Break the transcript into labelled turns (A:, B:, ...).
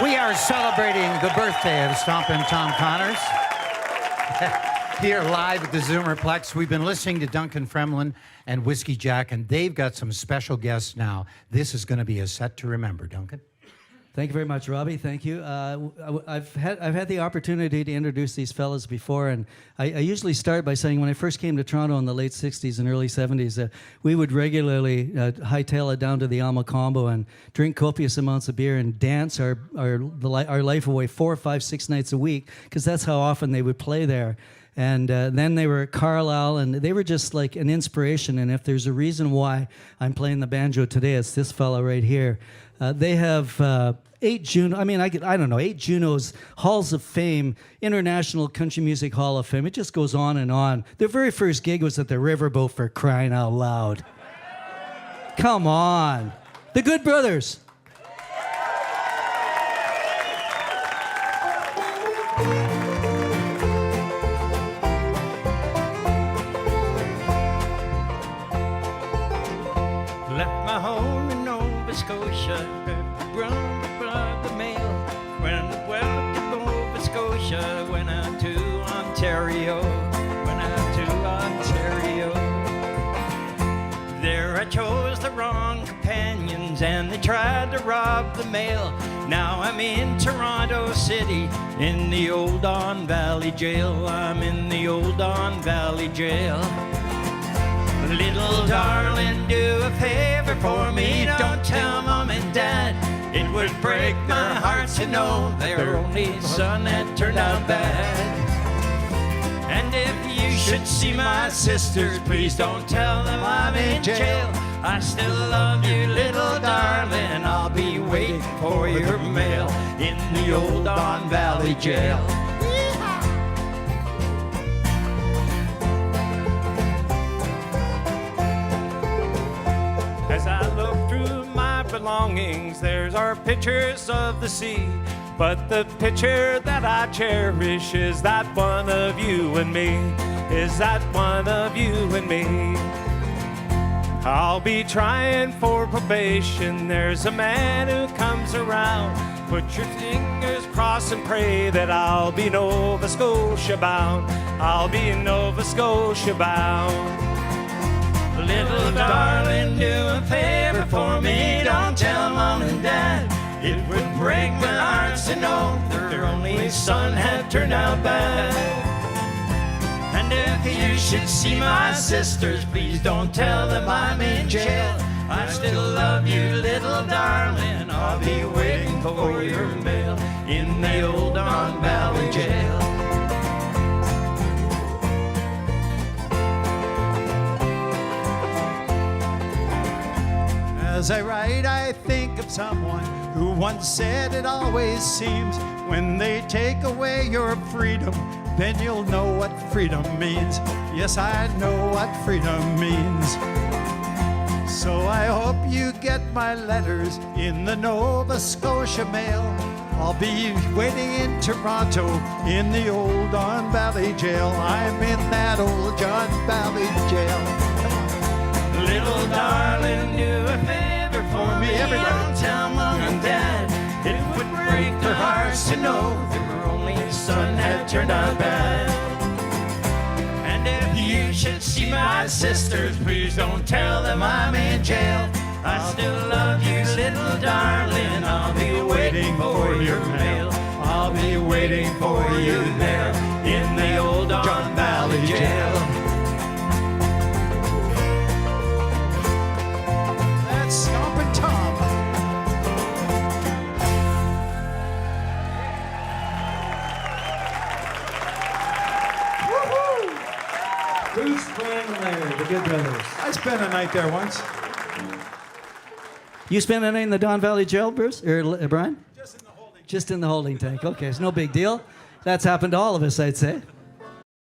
A: We are celebrating the birthday of Stompin Tom Connors. Here live at the Zoomerplex. We've been listening to Duncan Fremlin and Whiskey Jack, and they've got some special guests now. This is going to be a set to remember, Duncan.
B: Thank you very much, Robbie. Thank you. I've had the opportunity to introduce these fellas before, and I usually start by saying when I first came to Toronto in the late 60s and early 70s, we would regularly hightail it down to the Alma Combo and drink copious amounts of beer and dance our life away 4, 5, 6 nights a week, because that's how often they would play there. And then they were at Carlisle, and they were just like an inspiration. And if there's a reason why I'm playing the banjo today, it's this fella right here. They have 8 Juno. I mean, I don't know, 8 Junos, Halls of Fame, International Country Music Hall of Fame. It just goes on and on. Their very first gig was at the Riverboat, for crying out loud. Come on, the Good Brothers.
C: Left my home in Nova Scotia, run the mail. Went well to Nova Scotia, went out to Ontario, There I chose the wrong companions, and they tried to rob the mail. Now I'm in Toronto City, in the old Don Valley Jail. I'm in the old Don Valley Jail. Little darling, do a favor for me. Don't tell Mom and Dad. It would break my heart to know their only son had turned out bad. And if you should see my sisters, please don't tell them I'm in jail. I still love you, little darling. I'll be waiting for your mail in the old Don Valley Jail. As I look through my belongings, there's our pictures of the sea. But the picture that I cherish is that one of you and me. Is that one of you and me? I'll be trying for probation. There's a man who comes around. Put your fingers crossed and pray that I'll be Nova Scotia bound. I'll be Nova Scotia bound. Little darling, do a favor for me. Don't tell Mom and Dad. It would break my heart to know their only son had turned out bad. And if you should see my sisters, please don't tell them I'm in jail. I still love you, little darling. I'll be waiting for your mail in the old Don Valley Jail.
D: As I write, I think of someone who once said it always seems when they take away your freedom, then you'll know what freedom means. Yes, I know what freedom means. So I hope you get my letters in the Nova Scotia mail. I'll be waiting in Toronto in the old Don Valley Jail. I'm in that old Don Valley Jail.
C: Little darling, do a favor for me. Don't tell Mom and Dad. It would break their hearts to know their only son had turned out bad. And if you should see my sisters, please don't tell them I'm in jail. I still love you, little darling. I'll be waiting for your mail. I'll be waiting for you there in the old Don Valley Jail.
D: Stompin Tom.
B: Bruce Brangler, the Good Brothers.
D: I spent a night there once.
B: You spent a night in the Don Valley Jail, Bruce? Or Brian?
D: Just in the holding.
B: Just in the holding tank. Okay, it's no big deal. That's happened to all of us, I'd say.